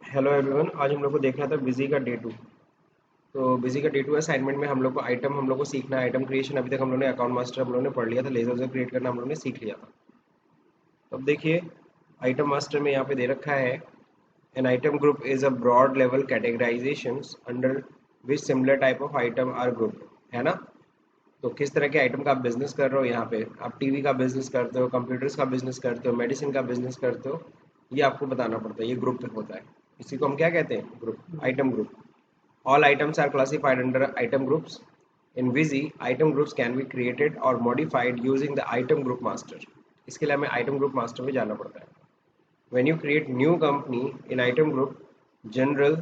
Hello everyone. आज हम लोग को देखना था बिजी का डे 2। तो बिजी का डे 2 असाइनमेंट में हम लोग को सीखना है आइटम क्रिएशन। अभी तक हम लोग ने अकाउंट मास्टर हम लोग ने पढ़ लिया था, लेजर से क्रिएट करना हम लोग ने सीख लिया था। तो अब देखिए, आइटम मास्टर में यहाँ पे दे रखा है an item group is a broad level categorisation under which similar type of item are group, है ना। तो किस तरह के आइटम का आप बिजनेस कर रहे हो, यहाँ पे आप टीवी का बिजनेस करते हो, कंप्यूटर्स का बिजनेस करते हो, मेडिसिन का बिजनेस करते हो, ये आपको बताना पड़ता है। ये ग्रुप होता है, इसी को हम क्या कहते हैं? Group, item group. All items are classified under item groups. In Vizy, item groups can be created or modified using the item group master. इसके लिए हमें item group master में जाना पड़ता है। When you create new company in item group, general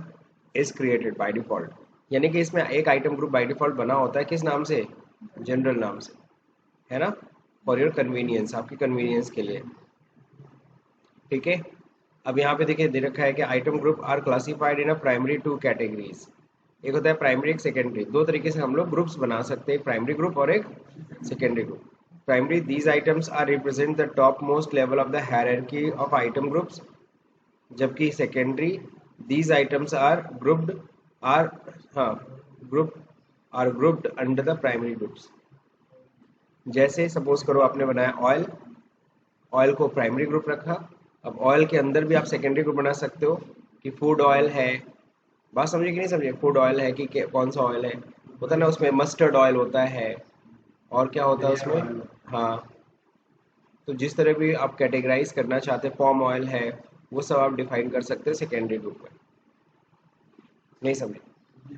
is created by default. यानी कि इसमें एक item group by default बना होता है, किस नाम से? general नाम से, है ना। For your convenience, आपकी convenience के लिए, ठीक है। अब यहाँ पे देखिए दे रखा है कि item group are classified in a primary two categories. एक होता है प्राइमरी, एक सेकेंडरी। दो तरीके से हम लोग ग्रुप्स बना सकते हैं, एक प्राइमरी ग्रुप और एक secondary group. Primary, these items are represent the top most level of the hierarchy of item groups. जबकि secondary, these items are grouped are हाँ group are grouped under the primary groups. जैसे suppose करो आपने बनाया oil, oil को primary group रखा। अब oil के अंदर भी आप सेकेंडरी ग्रुप बना सकते हो कि फूड ऑयल है। बात समझे कि नहीं समझे? फूड ऑयल है कि कौन सा ऑयल है, होता है ना उसमें मस्टर्ड ऑयल होता है, और क्या होता है उसमें। हाँ, तो जिस तरह भी आप कैटेगराइज करना चाहते हैं, पॉम ऑयल है, वो सब आप डिफाइन कर सकते हो सेकेंडरी ग्रुप में। नहीं समझे?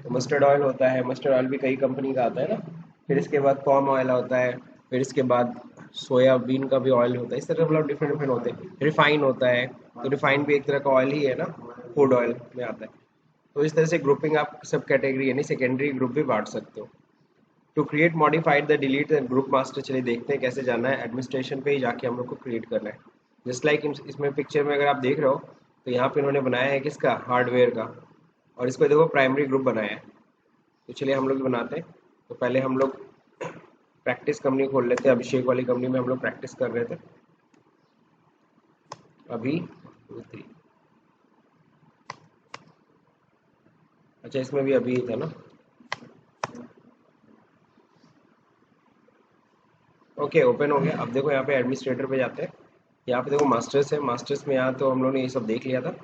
तो मस्टर्ड ऑयल होता है, मस्टर्ड ऑयल भी कई कंपनी का आता है ना। फिर इसके बाद पॉम ऑयल होता है, फिर इसके बाद सोयाबीन का भी ऑयल होता है। इस तरह मतलब डिफरेंट डिफरेंट होते हैं। रिफाइन होता है, तो रिफाइन भी एक तरह का ऑयल ही है ना, फूड ऑयल में आता है। तो इस तरह से ग्रुपिंग आप सब कैटेगरी यानी सेकेंडरी ग्रुप भी बांट सकते हो। To create modified the delete group master, चलिए देखते हैं कैसे जाना है। एडमिनिस्ट्रेशन पे ही जाके हम लोग को क्रिएट करना है। जस्ट लाइक इसमें पिक्चर में अगर आप देख रहे हो, तो यहाँ पे इन्होंने बनाया है किसका? हार्डवेयर का। और इसको देखो प्राइमरी ग्रुप बनाया है। तो चलिए हम लोग भी बनाते हैं। तो पहले हम लोग प्रैक्टिस कंपनी खोल लेते हैं। अभिषेक वाली कंपनी में हम लोग प्रैक्टिस कर रहे थे अभी 2 3। अच्छा, इसमें भी अभी ही था ना। ओके, ओपन हो गया। अब देखो यहाँ पे एडमिनिस्ट्रेटर पे जाते हैं। यहाँ पे देखो मास्टर्स है, मास्टर्स में यहाँ तो हम लोग ने ये सब देख लिया था।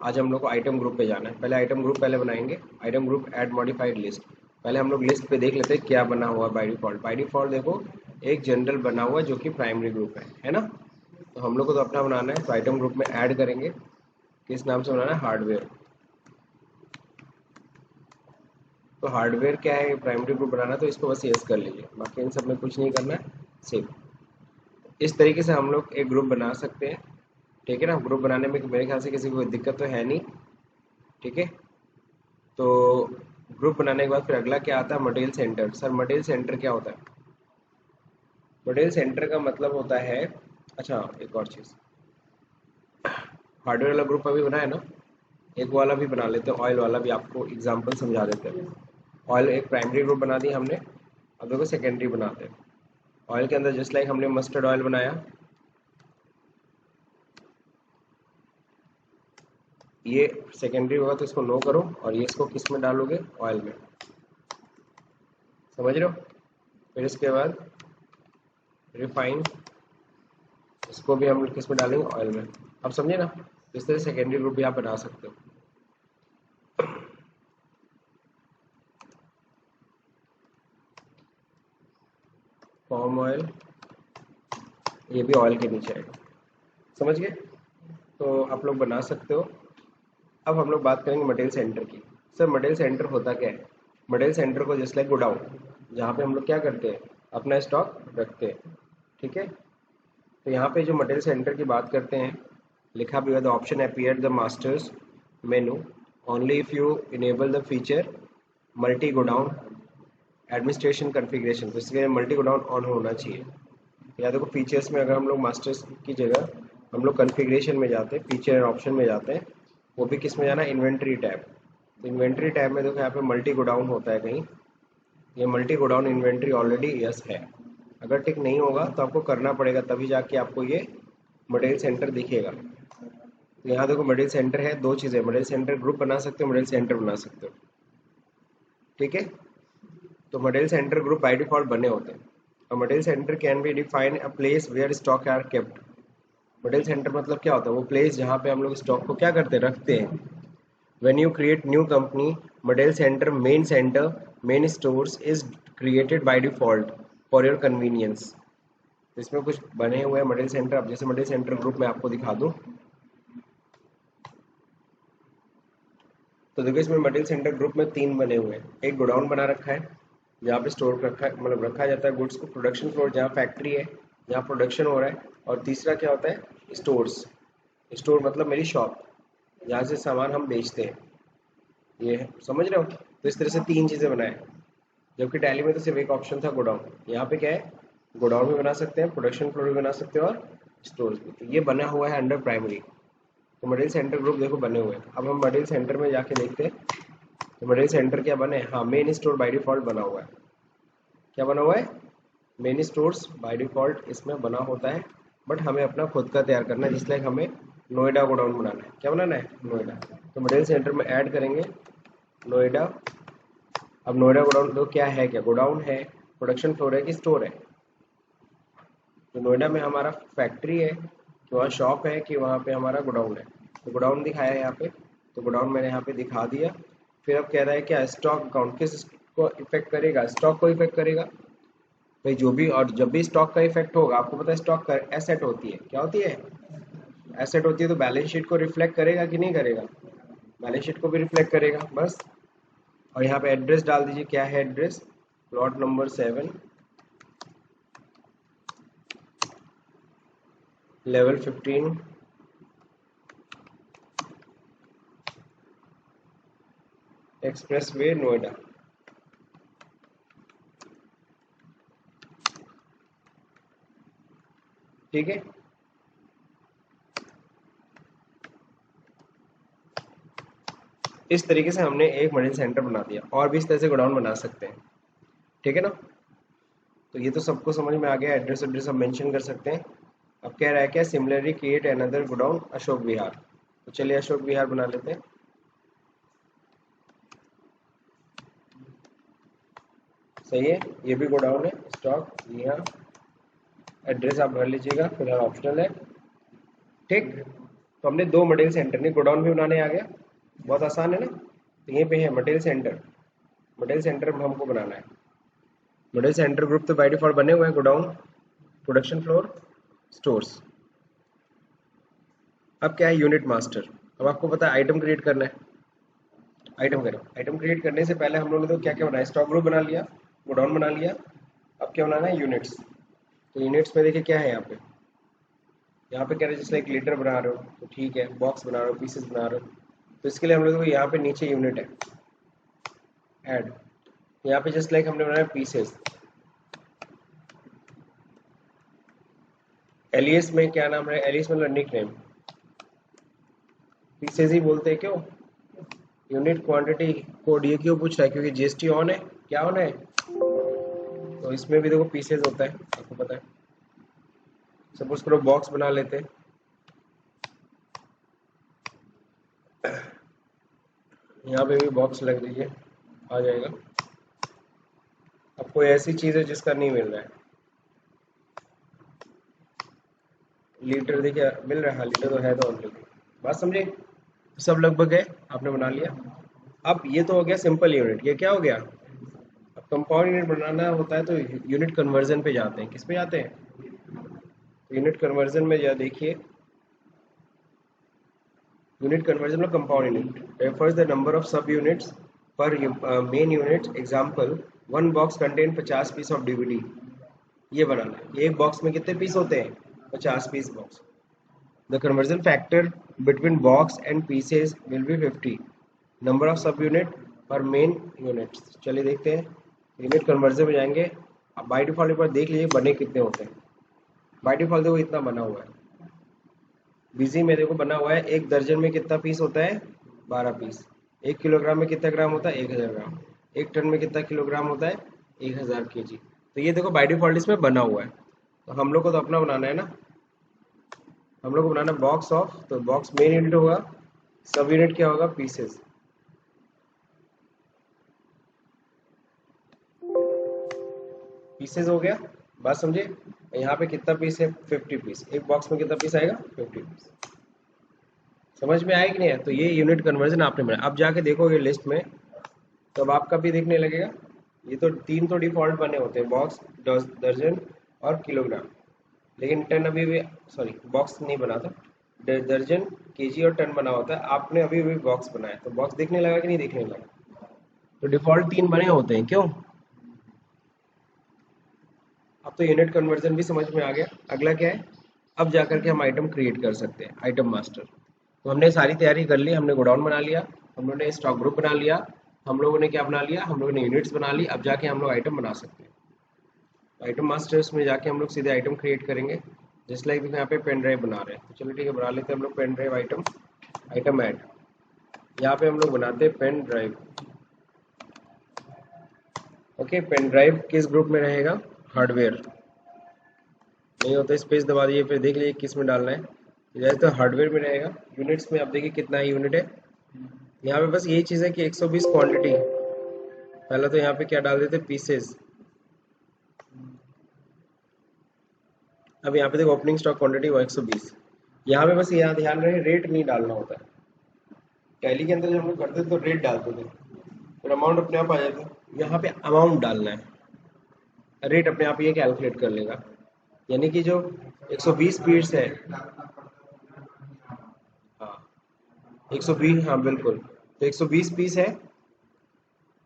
आज हम लोग को आइटम ग्रुप पे जाना है। पहले आइटम ग्रुप पहले बनाएंगे। Item group add modified list. पहले हम लोग लिस्ट पे देख लेते हैं क्या बना हुआ बाय डिफॉल्ट। बाय डिफॉल्ट देखो एक जनरल बना हुआ जो कि प्राइमरी ग्रुप है ना। तो हम लोग को तो अपना बनाना है, तो आइटम ग्रुप में ऐड करेंगे। किस नाम से बनाना है? हार्डवेयर। तो हार्डवेयर क्या है? प्राइमरी ग्रुप बनाना, तो इसको बस यस कर लीजिए, बाकी इन सब में कुछ नहीं करना है। सेव। इस तरीके से हम लोग एक ग्रुप बना सकते हैं, ठीक है ना। ग्रुप बनाने में मेरे ख्याल से किसी को कोई दिक्कत तो है नहीं, ठीक है। तो ग्रुप बनाने के बाद फिर अगला क्या आता है? Material centre. Sir material centre क्या होता है? मटेरियल सेंटर का मतलब होता है, अच्छा एक और चीज़, हार्डवेयर वाला ग्रुप अभी बना है ना, एक वाला भी बना लेते हैं, ऑयल वाला भी आपको एग्जांपल समझा देते हैं। ऑयल एक प्राइमरी ग्रुप बना दी हमने। अब देखो सेकेंडरी बनाते हैं। ऑयल के अंदर जस्ट लाइक हमने मस्टर्ड ऑयल बनाया, ये सेकेंडरी होगा तो इसको नो करो, और ये इसको किस में डालोगे? ऑयल में। समझ रहे हो? फिर इसके बाद रिफाइन, इसको भी हम किस में डालेंगे? ऑयल में। अब समझे ना? इस तरह सेकेंडरी ग्रुप भी आप बना सकते हो। पॉम ऑयल, ये भी ऑयल के नीचे आएगा। समझ गए? तो आप लोग बना सकते हो। अब हम लोग बात करेंगे मटेरियल सेंटर की। सर मटेरियल सेंटर होता क्या है? मटेरियल सेंटर को जस्ट लाइक गोडाउन, जहाँ पे हम लोग क्या करते हैं? अपना स्टॉक रखते हैं, ठीक है। तो यहाँ पे जो मटेरियल सेंटर की बात करते हैं, लिखा भी हुआ the option appear the masters menu only if you enable the feature multi godown administration configuration. तो इसलिए मल्टी गोडाउन ऑन होना चाहिए। या देखो फीचर्स में अगर हम लोग मास्टर्स की जगह हम लोग कॉन्फ़िगरेशन में जाते हैं, फीचर एंड ऑप्शन में जाते हैं, वो भी किस में जाना है? Inventory tab. तो इन्वेंट्री टैब में देखो यहाँ पे मल्टी गोडाउन होता है कहीं, ये multi godown inventory already yes है। अगर टिक नहीं होगा तो आपको करना पड़ेगा, तभी जाके आपको ये मटेरियल सेंटर दिखेगा। तो यहाँ देखो मॉड्यूल सेंटर है, दो चीज़ें, मॉड्यूल सेंटर ग्रुप बना सकते हो, मॉड्यूल सेंटर बना सकते हो। ठीक है, तो module centre group by default बने होते हैं। और module centre can be define a place where stock are kept. Module centre मतलब क्या होता है? वो प्लेस जहाँ पे हम लोग स्टॉक को क्या करते हैं, रखते हैं। When you create new company, model center, main stores is created by default for your convenience. तो इसमें कुछ बने हुए हैं मॉडल सेंटर। अब जैसे मॉडल सेंटर ग्रुप में आपको दिखा दूं, तो देखो इसमें मॉडल सेंटर ग्रुप में 3 बने हुए हैं। एक गोडाउन बना रखा है जहाँ पे स्टोर रखा है, मतलब रखा जाता है गुड्स को। प्रोडक्शन फ्लोर जहाँ फैक्ट्री है, जहाँ प्रोडक्शन हो रहा है। और तीसरा क्या होता है? स्टोर्स। स्टोर मतलब मेरी शॉप, जहाँ से सामान हम बेचते हैं। ये है, समझ रहे हो? तो इस तरह से 3 चीज़ें बनाए, जबकि टैली में तो सिर्फ एक ऑप्शन था गोडाउन। यहाँ पे क्या है? गोडाउन भी बना सकते हैं, प्रोडक्शन फ्लोर भी बना सकते हैं और स्टोर्स भी। तो ये बना हुआ है अंडर प्राइमरी। तो मटेरियल सेंटर ग्रुप देखो बने हुए हैं। अब हम मटेरियल सेंटर में जाके देखते हैं तो मटेरियल सेंटर क्या बने? हाँ, मेन स्टोर बाय डिफॉल्ट बना हुआ है। क्या बना हुआ है? मेन स्टोर्स बाय डिफॉल्ट इसमें बना होता है। बट हमें अपना खुद का तैयार करना है, जिसलिए हमें नोएडा गोडाउन बनाना है। क्या बनाना है? नोएडा। तो मटेरियल सेंटर में ऐड करेंगे नोएडा। अब नोएडा गोडाउन तो क्या है? क्या गोडाउन है, प्रोडक्शन फ्लोर है कि स्टोर है? तो नोएडा में हमारा फैक्ट्री है कि वहाँ शॉप है कि वहाँ पे हमारा गोडाउन है? तो गोडाउन दिखाया है यहाँ पे, तो गोडाउन मैंने यहाँ पे दिखा दिया। फिर अब कह रहा है क्या? स्टॉक अकाउंट किस को इफेक्ट करेगा? स्टॉक को इफेक्ट करेगा भाई। जो भी और जब भी स्टॉक का इफेक्ट होगा, आपको पता है स्टॉक का एसेट होती है। क्या होती है? एसेट होती है। तो बैलेंस शीट को रिफ्लेक्ट करेगा कि नहीं करेगा? बैलेंस शीट को भी रिफ्लेक्ट करेगा बस। और यहाँ पे एड्रेस डाल दीजिए। क्या है address? Plot number 7, level 15, express way, Noida. ठीक है, इस तरीके से हमने एक मॉडल सेंटर बना दिया। और भी इस तरह से गोडाउन बना सकते हैं। ठीक है ना? तो ये तो सबको समझ में आ गया। एड्रेस एड्रेस हम मेंशन कर सकते हैं। अब कह रहा है क्या? Similarly create another godown Ashok Vihar. तो चलिए अशोक विहार बना लेते हैं। सही है, ये भी गोडाउन है। स्टॉक जी हाँ, एड्रेस आप भर लीजिएगा, फिलहाल ऑप्शनल है। ठीक, तो हमने 2 मटेरियल सेंटर नहीं, गोडाउन भी बनाने आ गया। बहुत आसान है ना? तो यहीं पे है मटेरियल सेंटर। मटेरियल सेंटर हमको बनाना है। मटेरियल सेंटर ग्रुप तो बाय डिफॉल्ट बने हुए हैं। Godown, production floor, stores. अब क्या है? Unit master. अब आपको पता है आइटम क्रिएट करना है। आइटम करो। आइटम क्रिएट करने से पहले हम लोगों ने तो क्या क्या बनाया? स्टॉक ग्रुप बना लिया, गोडाउन बना लिया। अब क्या बनाना है? यूनिट्स। तो यूनिट्स में देखिए क्या है यहाँ पे? यहाँ पे कह रहे हैं जैसे एक लीटर बना रहे हो तो ठीक है, बॉक्स बना रहे हो, पीसेस बना रहे हो, तो इसके लिए हम लोग को यहाँ पे नीचे यूनिट है, ऐड। यहाँ पे जस्ट लाइक हमने बनाया पीसेस। एलियस में क्या नाम है? एलियस मतलब निक नेम। पीसेस ही बोलते हैं क्यों? यूनिट क्वांटिटी कोड ये क्यों पूछ रहा है? क्योंकि जीएसटी ऑन है। क्या ऑन है? तो इसमें भी देखो पीसेस होता है, आपको पता है। सपोज करो बॉक्स बना लेते हैं। यहाँ पे भी बॉक्स लग दीजिए, आ जाएगा। अब कोई ऐसी चीज है जिसका नहीं मिल रहा है? लीटर देखिए मिल रहा है। हाँ, लीटर तो है तो ऑलरेडी। बात समझे? सब लगभग है, आपने बना लिया। अब ये तो हो गया सिंपल यूनिट। ये क्या हो गया? अब कंपाउंड यूनिट बनाना होता है तो यूनिट कन्वर्जन पे जाते हैं। किस पे जाते हैं? यूनिट कन्वर्जन में जा देखिए। यूनिट कन्वर्जन में compound unit refers the number of sub units per main unit. Example, one box contain 50 piece of DVD. ये बनाना है। एक बॉक्स में कितने पीस होते हैं? 50 piece box. The conversion factor between box and pieces will be 50। Number of sub unit per main unit. चलिए देखते हैं। यूनिट कन्वर्जन में जाएंगे। अब बाई डिफॉल्ट एक बार देख लीजिए बने कितने होते हैं। बाई डिफॉल्ट देखो इतना बना हुआ है। बिजी में देखो बना हुआ है। एक दर्जन में कितना पीस होता है? 12 पीस। 1 किलोग्राम में कितना ग्राम होता है? 1000 ग्राम। 1 टन में कितना किलोग्राम होता है? 1000 केजी। तो ये देखो बाई डिफॉल्ट इसमें बना हुआ है। तो हम लोग को तो अपना बनाना है ना। हम लोग को बनाना बॉक्स ऑफ, तो बॉक्स मेन यूनिट होगा, सब यूनिट क्या होगा, पीसेस। पीसेस हो गया, बात समझे। यहाँ पे कितना पीस है, 50 पीस। एक बॉक्स में कितना पीस आएगा, 50 पीस। समझ में आया कि नहीं है। तो ये यूनिट कन्वर्जन आपने बनाया। अब जाके देखोगे लिस्ट में, तब आपका भी दिखने लगेगा। ये तो तीन तो डिफॉल्ट बने होते हैं, बॉक्स, दर्जन और किलोग्राम। लेकिन टन अभी भी, सॉरी बॉक्स नहीं बना था, दर्जन, केजी और टन बना होता है। आपने अभी भी बॉक्स बनाया, तो बॉक्स दिखने लगा कि नहीं दिखने लगा। तो डिफॉल्ट तीन बने होते हैं, क्यों। अब तो यूनिट कन्वर्जन भी समझ में आ गया। अगला क्या है, अब जाकर के हम आइटम क्रिएट कर सकते हैं, आइटम मास्टर। तो हमने सारी तैयारी कर ली, हमने गोडाउन बना लिया, हम लोगों ने स्टॉक ग्रुप बना लिया, हम लोगों ने क्या बना लिया, हम लोगों ने यूनिट्स बना ली। अब जाके हम लोग आइटम बना सकते हैं। आइटम मास्टर्स में जाके हम लोग सीधे आइटम क्रिएट करेंगे। जस्ट लाइक यहाँ पे पेन ड्राइव बना रहे हैं, तो चलो ठीक है, बना लेते हैं हम लोग pen drive item. Item add, यहाँ पे हम लोग बनाते हैं pen drive. Okay, pen drive किस ग्रुप में रहेगा, हार्डवेयर। नहीं होता स्पेस दबा दिए, फिर देख लीजिए किस में डालना है। जैसे तो हार्डवेयर में रहेगा। यूनिट्स में आप देखिए कितना यूनिट है। यहाँ पे बस यही चीज़ है कि 120 क्वांटिटी। पहले तो यहाँ पे क्या डाल देते, पीसेस। अब यहाँ पे देखो ओपनिंग स्टॉक क्वांटिटी वो 120। यहाँ पे बस यहाँ ध्यान रहे, रेट नहीं डालना होता है। टैली के अंदर जब हम लोग करते थे तो रेट डालते थे, फिर अमाउंट अपने आप आ जाता। यहाँ पे अमाउंट डालना है, रेट अपने आप ये कैलकुलेट कर लेगा। यानी कि जो 120 पीस है, हाँ 120, हाँ बिल्कुल। तो 120 पीस है,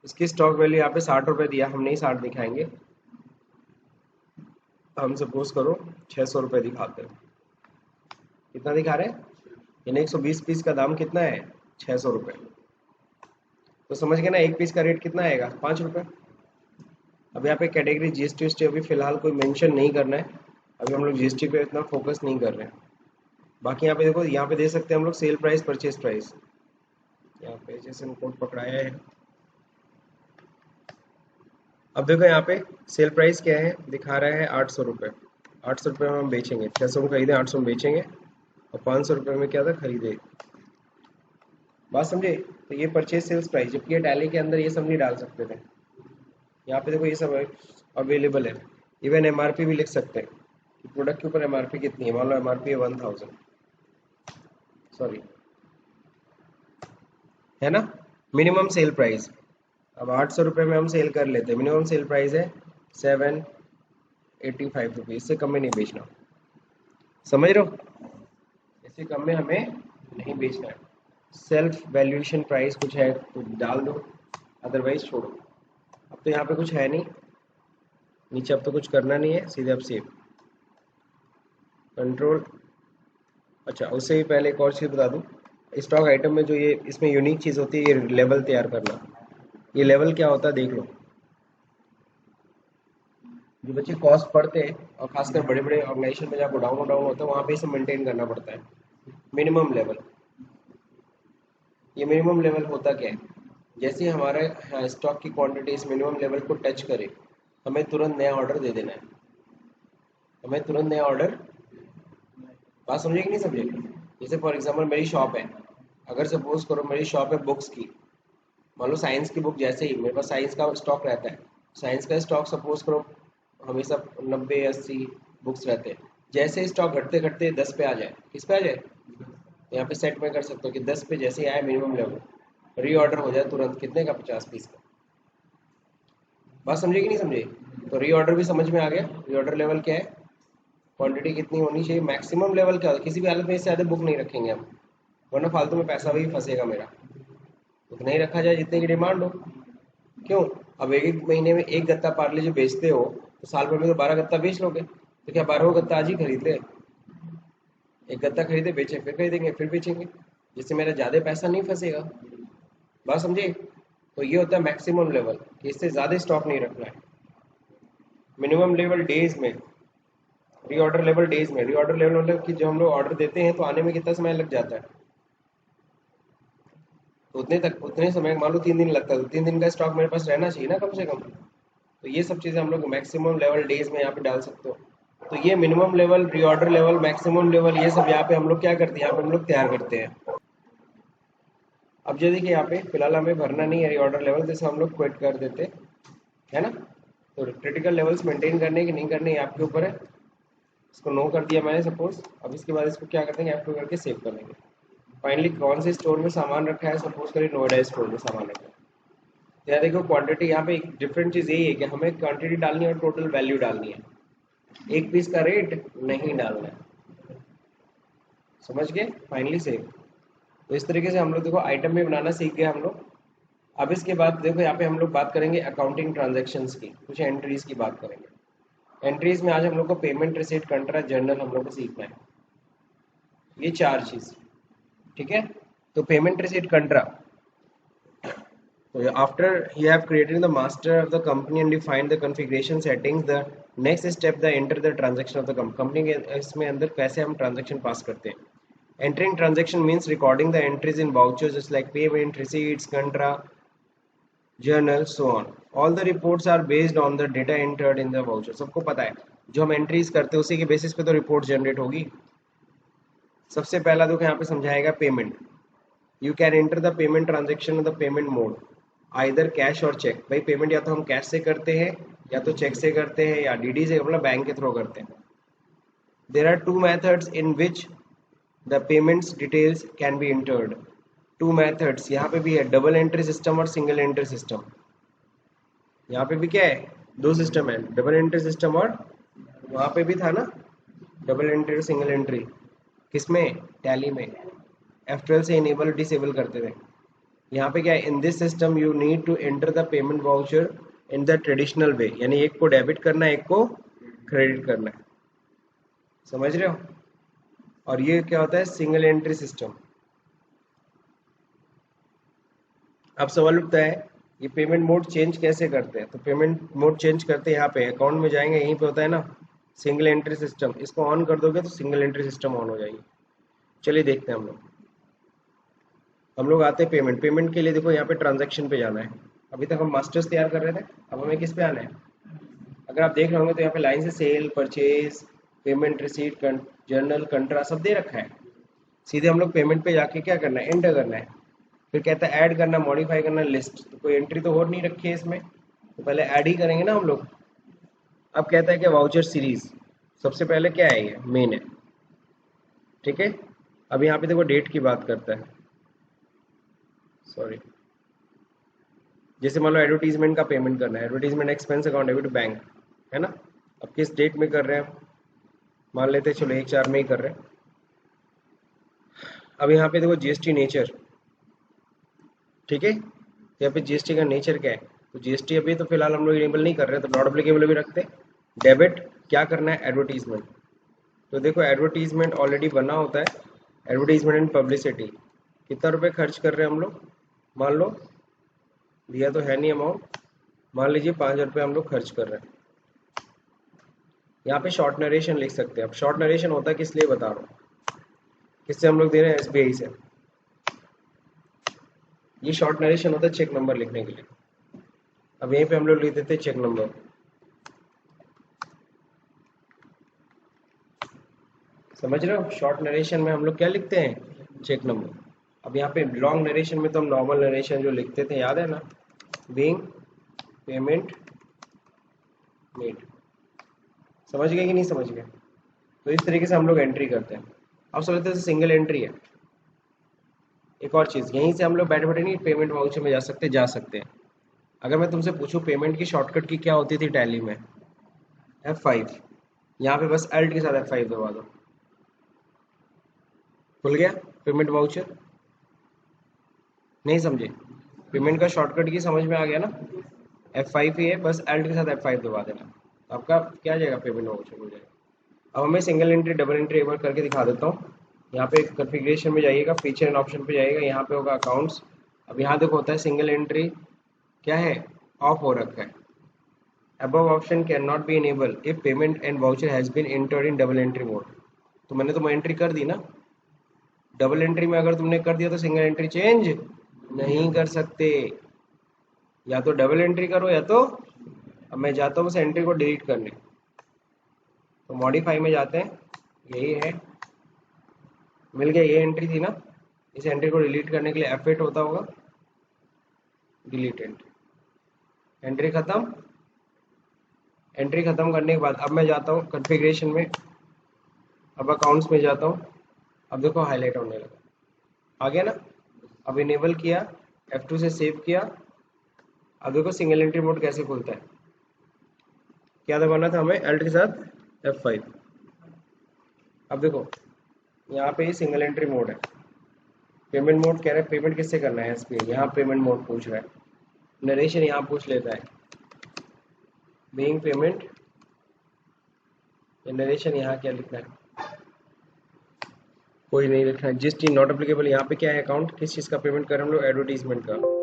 इसकी स्टॉक वैल्यू यहाँ पे 60 रुपये दिया, हम नहीं 60 दिखाएंगे, हम सपोज करो 600 रुपये दिखाते हैं। कितना दिखा रहे हैं, यानी 120 पीस का दाम कितना है, 600 रुपये। तो समझ गए ना, एक पीस का रेट कितना आएगा, 5 रुपये। अब यहाँ पे कैटेगरी जीएसटी वीएसटी अभी फिलहाल कोई मेंशन नहीं करना है। अभी हम लोग जीएसटी पे इतना फोकस नहीं कर रहे हैं। बाकी यहाँ पे देखो, यहाँ पे दे सकते हैं हम लोग सेल प्राइस, परचेज प्राइस। यहाँ पे जैसे कोड पकड़ाया है। अब देखो यहाँ पे सेल प्राइस क्या है, दिखा रहा है 800 रुपये। 800 रुपये में हम बेचेंगे, 600 में खरीदे, 800 में बेचेंगे, और 500 रुपये में क्या था, खरीदे। बात समझे। तो ये परचेज सेल्स प्राइस, जबकि ये टैली के अंदर ये सब नहीं डाल सकते थे। यहाँ पे देखो ये सब अवेलेबल है। इवन एमआरपी भी लिख सकते हैं कि प्रोडक्ट के ऊपर एमआरपी कितनी है। मान लो एमआरपी है 1000, सॉरी, है ना, मिनिमम सेल प्राइस। अब 800 रुपये में हम सेल कर लेते हैं, मिनिमम सेल प्राइस है 785 रुपये, इससे कम में नहीं बेचना। समझ रहे हो, इससे कम में हमें नहीं बेचना है। सेल्फ वैल्यूएशन प्राइस कुछ है तो डाल दो, अदरवाइज छोड़ो। अब तो यहाँ पे कुछ है नहीं नीचे, अब तो कुछ करना नहीं है, सीधे अब सेव कंट्रोल। अच्छा, उससे भी पहले एक और चीज़ बता दूँ, स्टॉक आइटम में जो ये इसमें यूनिक चीज़ होती है, ये लेवल तैयार करना। ये लेवल क्या होता है देख लो। जो बच्चे कॉस्ट पढ़ते हैं, और खासकर बड़े बड़े ऑर्गेनाइजेशन में जहाँ गोडाउन डाउन होता है, वहाँ पे इसे मेंटेन करना पड़ता है। मिनिमम लेवल, ये मिनिमम लेवल होता क्या है, जैसे हमारा स्टॉक की क्वांटिटी इस मिनिमम लेवल को टच करे, हमें तुरंत नया ऑर्डर दे देना है। हमें तुरंत नया ऑर्डर, बात समझे कि नहीं समझे। जैसे फॉर एग्जांपल मेरी शॉप है, अगर सपोज करो मेरी शॉप है बुक्स की, मान लो साइंस की बुक, जैसे ही मेरे पास साइंस का स्टॉक रहता है, साइंस का स्टॉक सपोज करो हमेशा 90-80 बुक्स रहते हैं। जैसे स्टॉक घटते घटते 10 पे आ जाए, किस पे आ जाए, यहाँ पे सेट में कर सकते हो कि 10 पे जैसे ही आए मिनिमम लेवल, रीऑर्डर हो जाए तुरंत, कितने का, 50 पीस का। बात समझे कि नहीं समझे। तो रीऑर्डर भी समझ में आ गया। रीऑर्डर लेवल क्या है, क्वांटिटी कितनी होनी चाहिए, मैक्सिमम लेवल क्या होता है, किसी भी हालत में इससे ज़्यादा बुक नहीं रखेंगे हम, वरना फालतू में पैसा भी फंसेगा मेरा। उतना ही रखा जाए जितने की डिमांड हो। क्यों, अब एक एक महीने में एक गत्ता पार्ले जो बेचते हो, तो साल भर में तो 12 गत्ता बेच लोगे, तो क्या 12 गत्ता आज ही खरीद ले। एक गत्ता खरीदे, बेचे, फिर खरीदेंगे, फिर बेचेंगे, जिससे मेरा ज़्यादा पैसा नहीं फंसेगा। बात समझे। तो ये होता है मैक्सिमम लेवल, कि इससे ज़्यादा स्टॉक नहीं रखना है। मिनिमम लेवल डेज में, रीऑर्डर लेवल डेज में। रीऑर्डर लेवल मतलब कि जब हम लोग ऑर्डर देते हैं तो आने में कितना समय लग जाता है, तो उतने तक, उतने समय, मान लो 3 दिन लगता है, तो 3 दिन का स्टॉक मेरे पास रहना चाहिए ना कम से कम। तो ये सब चीज़ें हम लोग मैक्सिमम लेवल डेज में यहाँ पे डाल सकते हो। तो ये minimum level, reorder level, maximum level, ये सब यहाँ पे हम लोग क्या करते हैं, यहाँ पे हम लोग तैयार करते हैं। अब जो देखिए यहाँ पे फिलहाल हमें भरना नहीं है रीऑर्डर लेवल, जैसे हम लोग क्विट कर देते है ना। तो क्रिटिकल लेवल्स मेंटेन करने की नहीं करने, ये आपके ऊपर है। इसको नो कर दिया मैंने सपोज। अब इसके बाद इसको क्या करते हैं, F2 करके सेव कर लेंगे। फाइनली कौन से स्टोर में सामान रखा है, सपोज करिए नोएडा स्टोर में सामान रखा है। तो यहाँ देखो क्वांटिटी, यहाँ पे एक डिफरेंट चीज़ यही है कि हमें क्वांटिटी डालनी है और टोटल वैल्यू डालनी है, एक पीस का रेट नहीं डालना है। समझ गए? Finally save. तो इस तरीके से हम लोग देखो आइटम भी बनाना सीख गए हम लोग। अब इसके बाद देखो यहाँ पे हम लोग बात करेंगे अकाउंटिंग ट्रांजैक्शंस की, कुछ एंट्रीज की बात करेंगे। एंट्रीज में आज हम लोग को पेमेंट, रिसीट, कंट्रा, जर्नल हम लोग को सीखना है, ये चार चीज। ठीक है। तो payment, receipt, कंट्रा। So after you have created the master of the company and defined the configuration settings, the next step the enter the transaction of the company के इसमें अंदर कैसे हम transaction पास करते हैं। Entering transaction means recording the entries in vouchers just like payment, receipts, contra, journal, so on. All the reports are based on the data entered in the voucher. सबको पता है जो हम एंट्रीज करते हैं उसी के बेसिस पे तो रिपोर्ट जनरेट होगी। सबसे पहला देखो यहाँ पे समझाएगा payment. You can enter the payment transaction the payment mode, either cash or cheque. भाई पेमेंट या तो हम कैश से करते हैं या तो चेक से करते हैं या डीडी से, मतलब बैंक के थ्रू करते हैं। There are two methods in which the payments details can be entered. Two methods यहाँ पे भी है, डबल एंट्री सिस्टम और सिंगल एंट्री सिस्टम। यहाँ पे भी क्या है, दो सिस्टम है, डबल एंट्री सिस्टम और वहाँ पे भी था ना डबल एंट्री और सिंगल एंट्री। किसमें? टैली में। F12 से इनेबल डिसेबल करते थे। यहाँ पे क्या है, in this system you need to enter the payment voucher in the traditional way, यानी एक को डेबिट करना है एक को क्रेडिट करना है। समझ रहे हो? और ये क्या होता है, सिंगल एंट्री सिस्टम। अब सवाल उठता है ये पेमेंट मोड चेंज कैसे करते हैं। तो पेमेंट मोड चेंज करते हैं यहाँ पे अकाउंट में जाएंगे, यहीं पे होता है ना सिंगल एंट्री सिस्टम। इसको ऑन कर दोगे तो सिंगल एंट्री सिस्टम ऑन हो जाएगी। चलिए देखते हैं हम लोग आते हैं पेमेंट। पेमेंट के लिए देखो यहाँ पे ट्रांजैक्शन पे जाना है। अभी तक हम मास्टर्स तैयार कर रहे थे, अब हमें किस पे आना है। अगर आप देख रहे होंगे तो यहाँ पे लाइन से sale, purchase, payment, receipt, journal, contra सब दे रखा है। सीधे हम लोग पेमेंट पे जाके क्या करना है, एंटर करना है। फिर कहता है ऐड करना, मॉडिफाई करना लिस्ट। तो कोई एंट्री तो हो नहीं रखी है इसमें, तो पहले ऐड ही करेंगे ना हम लोग। अब कहता है कि वाउचर सीरीज, सबसे पहले क्या है, ये मेन है। ठीक है। अब यहाँ पे देखो डेट की बात करता है, सॉरी, जैसे मान लो एडवर्टीजमेंट का पेमेंट करना है, advertisement expense account debit bank, है ना। अब किस डेट में कर रहे हैं, मान लेते हैं चलो 1/4 में ही कर रहे हैं। अब यहाँ पे देखो जीएसटी नेचर, ठीक है। यहाँ पे जीएसटी का नेचर क्या है, तो जीएसटी अभी तो फिलहाल हम लोग इनेबल नहीं कर रहे हैं, तो नॉट एप्लीकेबल भी रखते हैं। डेबिट क्या करना है, एडवर्टीजमेंट। तो देखो एडवर्टीजमेंट ऑलरेडी बना होता है, एडवर्टीजमेंट एंड पब्लिसिटी। कितना रुपए खर्च कर रहे हैं हम लोग, मान लो दिया तो है नहीं अमाउंट, मान लीजिए 5,000 रुपये हम लोग खर्च कर रहे हैं। यहाँ पे शॉर्ट नरेशन लिख सकते हैं। अब शॉर्ट नरेशन होता है किस लिए बता रहा हूँ, किससे हम लोग दे रहे हैं, एसबीआई से। ये शॉर्ट नरेशन होता है चेक नंबर लिखने के लिए। अब यहीं पे हम लोग लिख देते हैं चेक नंबर। समझ रहे हो, शॉर्ट नरेशन में हम लोग क्या लिखते हैं, चेक नंबर। अब यहाँ पे लॉन्ग नरेशन में तो हम नॉर्मल नरेशन जो लिखते थे, याद है ना, बीइंग पेमेंट मेड। समझ गए कि नहीं समझ गए? तो इस तरीके से हम लोग एंट्री करते हैं। अब समझते हैं सिंगल एंट्री है। एक और चीज़, यहीं से हम लोग बैठे बैठे नहीं पेमेंट वाउचर में जा सकते हैं। अगर मैं तुमसे पूछूं पेमेंट की शॉर्टकट की क्या होती थी टैली में, F5। यहाँ पे बस अल्ट के साथ F5 दबा दो, खुल गया पेमेंट वाउचर। नहीं समझे, पेमेंट का शॉर्टकट की समझ में आ गया ना, F5 ही है, बस अल्ट के साथ F5 दबा देना, तो आपका क्या जाएगा, पेमेंट वाउचर हो जाएगा। अब हमें सिंगल एंट्री डबल एंट्री एक बार करके दिखा देता हूँ। यहाँ पे कॉन्फ़िगरेशन में जाइएगा, फीचर एंड ऑप्शन पे जाइएगा, यहाँ पे होगा अकाउंट्स। अब यहाँ देखो होता है सिंगल एंट्री क्या है, ऑफ हो रखा है। above option cannot be enabled if payment and voucher has been entered in double entry mode। तो मैंने तो एंट्री कर दी ना, डबल एंट्री में अगर तुमने कर दिया तो सिंगल एंट्री चेंज नहीं कर सकते, या तो डबल एंट्री करो या तो। अब मैं जाता हूँ उस एंट्री को डिलीट करने, तो मॉडिफाई में जाते हैं, यही है, मिल गया, ये एंट्री थी ना। इस एंट्री को डिलीट करने के लिए F8 होता होगा, डिलीट एंट्री, एंट्री खत्म। एंट्री खत्म करने के बाद अब मैं जाता हूँ कॉन्फ़िगरेशन में, अब अकाउंट्स में जाता हूँ। अब देखो हाईलाइट होने लगा, आ गया ना। अब इनेबल किया, F2 से सेव किया। अब देखो सिंगल एंट्री मोड कैसे खुलता है। क्या दबाना था हमें, Alt के साथ F5। अब देखो यहाँ पे सिंगल एंट्री मोड है। पेमेंट मोड कह रहा है, पेमेंट किससे करना है SBI, यहाँ पेमेंट मोड पूछ रहा है। नरेशन यहाँ पूछ लेता है, बीइंग पेमेंट, नरेशन यहाँ क्या लिखना है, कोई नहीं लिखना है। जिस चीज नॉट एप्लीकेबल, यहाँ पे क्या है, अकाउंट किस चीज का पेमेंट कर रहे हैं हम लोग, एडवर्टीजमेंट का।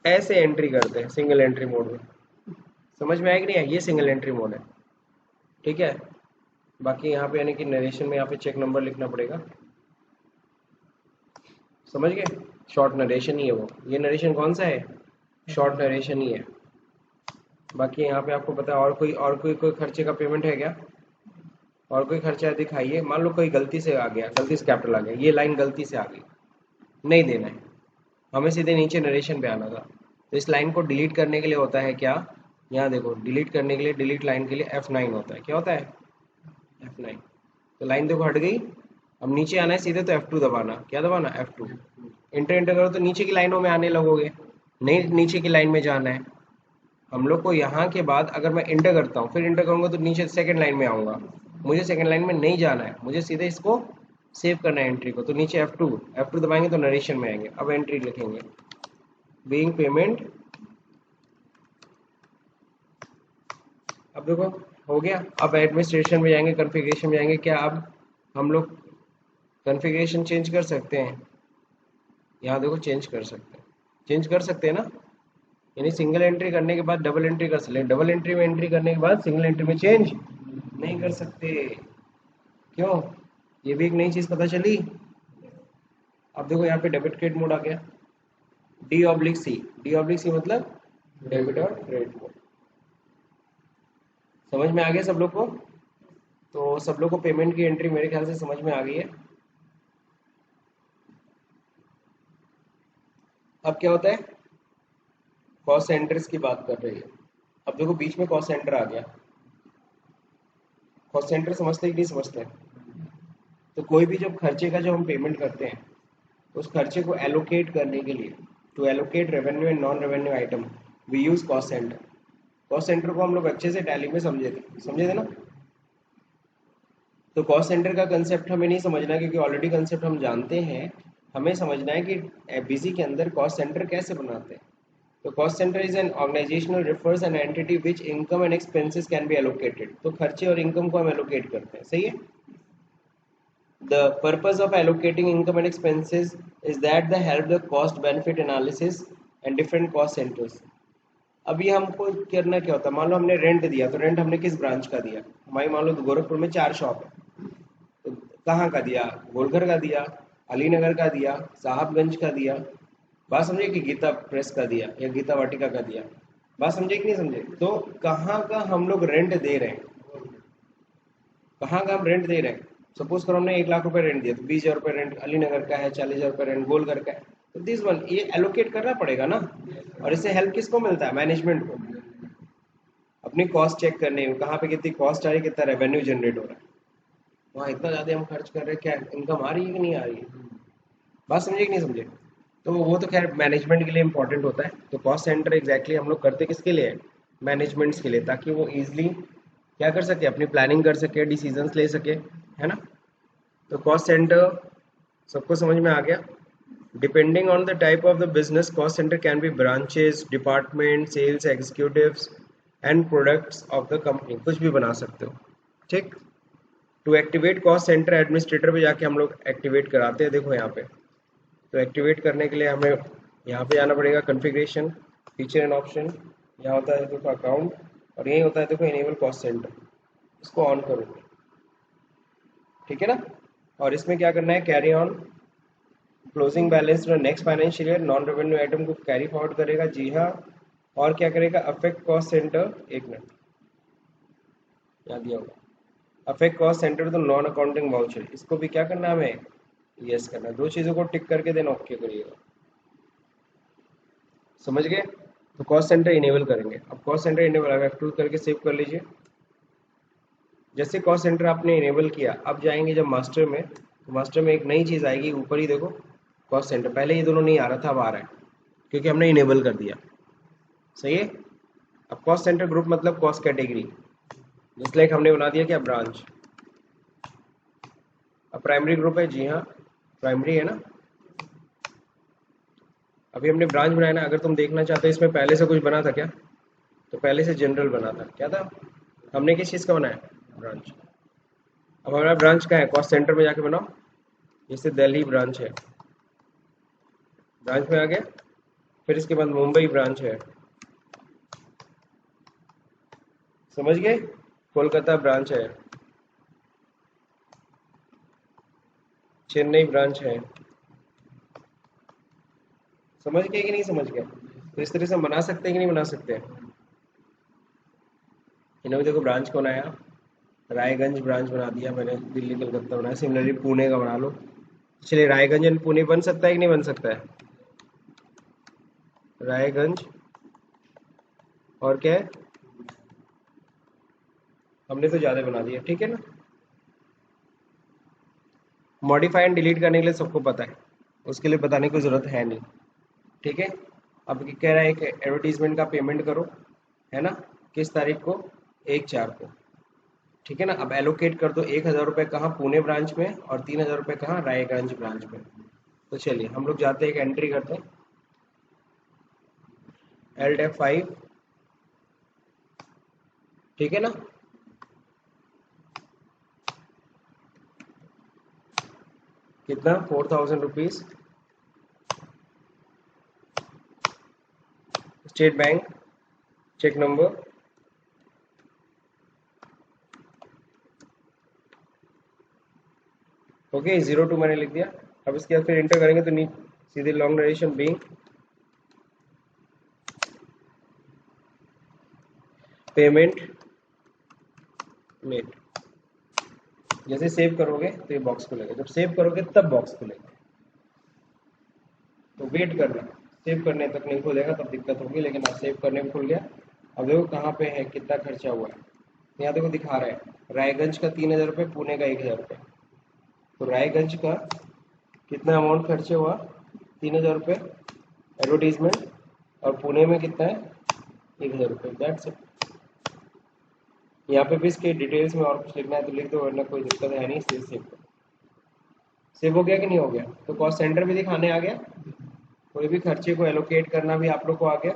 ऐसे एंट्री करते हैं सिंगल एंट्री मोड में। समझ में आया कि नहीं है, ये सिंगल एंट्री मोड है, ठीक है। बाकी यहाँ पे यानी कि नरेशन में यहाँ पे चेक नंबर लिखना पड़ेगा, समझ गए। शॉर्ट नरेशन ही है वो, ये नरेशन कौन सा है, शॉर्ट नरेशन ही है। बाकी यहाँ पे आपको पता है, और कोई खर्चे का पेमेंट है क्या, और कोई खर्चा दिखाइए। मान लो कोई गलती से आ गया, गलती से कैपिटल आ गया, ये लाइन गलती से आ गई, नहीं देना है हमें, सीधे नीचे नरेशन पे आना था। तो इस लाइन को डिलीट करने के लिए होता है क्या, यहाँ देखो, डिलीट करने के लिए, डिलीट लाइन के लिए F9 होता है। क्या होता है, F9। तो लाइन देखो हट गई। अब नीचे आना है सीधे, तो F2 दबाना, क्या दबाना, F2। इंटर इंटर करो तो नीचे की लाइनों में आने लगोगे, नहीं नीचे की लाइन में जाना है हम लोग को। यहाँ के बाद अगर मैं इंटर करता हूँ, फिर इंटर करूँगा तो नीचे सेकंड लाइन में आऊँगा, मुझे सेकंड लाइन में नहीं जाना है, मुझे सीधे इसको सेव करना है एंट्री को। तो नीचे F2 दबाएंगे तो नरेशन में आएंगे। अब एंट्री लिखेंगे, बीइंग पेमेंट। अब देखो हो गया। अब एडमिनिस्ट्रेशन में जाएंगे, कॉन्फ़िगरेशन में जाएंगे, क्या अब हम लोग कॉन्फ़िगरेशन चेंज कर सकते हैं, यहाँ देखो चेंज कर सकते हैं, चेंज कर सकते हैं ना। यानी सिंगल एंट्री करने के बाद डबल एंट्री कर सकते हैं, डबल एंट्री में एंट्री करने के बाद सिंगल एंट्री में चेंज नहीं कर सकते। क्यों, ये भी एक नई चीज पता चली। अब देखो यहाँ पे डेबिट क्रेडिट मोड आ गया, D/C, D/C मतलब डेबिट और क्रेडिट मोड। समझ में आ गया सब लोग को। तो सब लोग को पेमेंट की एंट्री मेरे ख्याल से समझ में आ गई है। अब क्या होता है, कॉस्ट सेंटर्स की बात कर रही है। अब देखो बीच में कॉस्ट सेंटर आ गया। कॉस्ट सेंटर समझते कि नहीं समझते, तो कोई भी जब खर्चे का जो हम पेमेंट करते हैं, उस खर्चे को एलोकेट करने के लिए, to allocate revenue and non revenue item, we use cost centre. Cost centre को हम लोग अच्छे से टैली में समझे थे ना। तो कॉस्ट सेंटर का कंसेप्ट हमें नहीं समझना, क्योंकि ऑलरेडी कंसेप्ट हम जानते हैं। हमें समझना है कि बीसी के अंदर कॉस्ट सेंटर कैसे बनाते हैं। तो cost centre is an organisational refers an entity which income and expenses can be allocated. तो खर्चे और इनकम को हम एलोकेट करते हैं, सही है। The purpose of allocating income and expenses is that they help the cost benefit analysis and different cost centers. अभी हमको करना क्या होता है, मान लो हमने रेंट दिया, तो रेंट हमने किस ब्रांच का दिया, हमारी मान लो गोरखपुर में 4 शॉप है, तो कहाँ का दिया, गोलघर का दिया, अलीनगर का दिया, साहबगंज का दिया, बात समझे, कि गीता प्रेस का दिया या गीता वाटिका का दिया, बात समझे कि नहीं समझे। तो कहाँ का हम लोग रेंट दे रहे हैं, कहाँ का हम रेंट दे रहे हैं। सपोज करो हमने 1 लाख रुपए रेंट दिया, तो 20,000 रुपये रेंट अलीनगर का है, 40,000 रुपये रेंट गोलघर का है। तो दिस वन ये एलोकेट करना पड़ेगा ना। और इससे हेल्प किसको मिलता है, मैनेजमेंट को, अपनी कॉस्ट चेक करने में, कहाँ पे कितनी कॉस्ट आ रही है, कितना रेवेन्यू जनरेट हो रहा है, वहाँ इतना ज़्यादा हम खर्च कर रहे हैं, क्या इनकम आ रही है कि नहीं आ रही है। बात समझे कि नहीं समझे। तो वो तो खैर मैनेजमेंट के लिए इंपॉर्टेंट होता है। तो कॉस्ट सेंटर एग्जैक्टली हम लोग करते किसके लिए है, मैनेजमेंट्स के लिए, ताकि वो ईजिली क्या कर सके, अपनी प्लानिंग कर सके, डिसीजंस ले सके, है ना। तो कॉस्ट सेंटर सबको समझ में आ गया। Depending on the type of the business, cost centre can be branches, department, sales executives and products of the company, कुछ भी बना सकते हो, ठीक। To activate cost centre, administrator पे जाके हम लोग एक्टिवेट कराते हैं। देखो यहाँ पे, तो एक्टिवेट करने के लिए हमें यहाँ पे जाना पड़ेगा, कॉन्फ़िगरेशन, फीचर एंड ऑप्शन, यहाँ होता है देखो अकाउंट, और यही होता है देखो इनेबल कॉस्ट सेंटर, इसको ऑन करो, ठीक है ना। और इसमें क्या करना है, कैरी ऑन, क्लोजिंग बैलेंस में next financial year non revenue item को कैरी फॉरवर्ड करेगा, जी हाँ। और क्या करेगा, अफेक्ट कॉस्ट सेंटर, एक मिनट याद दिया होगा, अफेक्ट कॉस्ट सेंटर तो नॉन अकाउंटिंग वाउचर, इसको भी क्या करना है हमें, यस करना है। दो चीज़ों को टिक करके देन ओके करिएगा, समझ गए। तो कॉस्ट सेंटर इनेबल करेंगे। अब कॉस्ट सेंटर इनेबल अगर F2 करके सेव कर लीजिए। जैसे कॉस्ट सेंटर आपने इनेबल किया, अब जाएंगे जब मास्टर में, तो मास्टर में एक नई चीज़ आएगी, ऊपर ही देखो कॉस्ट सेंटर, पहले ये दोनों नहीं आ रहा था, अब आ रहा है क्योंकि हमने इनेबल कर दिया, सही है। अब कॉस्ट सेंटर ग्रुप मतलब कॉस्ट कैटेगरी, जिस लाइक हमने बना दिया क्या, ब्रांच। अब प्राइमरी ग्रुप है, जी हाँ प्राइमरी है ना, अभी हमने ब्रांच बनाया ना। अगर तुम देखना चाहते हो इसमें पहले से कुछ बना था क्या, तो पहले से जनरल बना था, क्या था, हमने किस चीज़ का बनाया, ब्रांच। अब हमारा ब्रांच कहाँ है, कॉस्ट सेंटर में जाके बनाओ, जैसे दिल्ली ब्रांच है, ब्रांच में आ गया। फिर इसके बाद मुंबई ब्रांच है, समझ गए, कोलकाता ब्रांच है, चेन्नई ब्रांच है, समझ गए कि नहीं समझ गए। तो इस तरह से हम बना सकते हैं कि नहीं बना सकते। इन्होंने देखो ब्रांच को बनाया, रायगंज ब्रांच बना दिया मैंने, दिल्ली कलकत्ता बनाया, सिमिलरली पुणे का बना लो। चलिए रायगंज एंड पुणे बन सकता है कि नहीं बन सकता है, रायगंज और क्या है, हमने तो ज़्यादा बना दिया, ठीक है ना। मॉडिफाई एंड डिलीट करने के लिए सबको पता है, उसके लिए बताने की ज़रूरत है नहीं, ठीक है। अब कह रहा है कि एडवर्टीजमेंट का पेमेंट करो, है ना, किस तारीख को, 1/4 को, ठीक है ना। अब एलोकेट कर दो 1,000 रुपये कहाँ, पुणे ब्रांच में, और 3,000 रुपये कहाँ, रायगंज ब्रांच में। तो चलिए हम लोग जाते हैं, एक एंट्री करते हैं, Alt F5, ठीक है ना। कितना, 4,000 rupees, state bank, cheque number, okay 02 मैंने लिख दिया। अब इसके बाद फिर इंटर करेंगे तो सीधे long narration being payment made, जैसे सेव करोगे तो ये बॉक्स खुलेगा, जब सेव करोगे तब बॉक्स खुलेगा, तो वेट करना, सेव करने तक नहीं खुलेगा तब दिक्कत होगी, लेकिन अब सेव करने में खुल गया। अब देखो कहाँ पे है, कितना खर्चा हुआ है, यहाँ देखो दिखा रहा है रायगंज का 3,000 रुपये, पुणे का 1,000 रुपये। तो रायगंज का कितना अमाउंट खर्चा हुआ, 3,000 रुपये एडवर्टीजमेंट, और पुणे में कितना है, 1,000 रुपये, दैट्स इट। यहाँ पे भी इसके डिटेल्स में और कुछ लिखना है तो लिख दो, वरना कोई दिक्कत है नहीं, सेव सेव हो गया कि नहीं हो गया। तो कॉस्ट सेंटर भी दिखाने आ गया, कोई भी खर्चे को एलोकेट करना भी आप लोग को आ गया।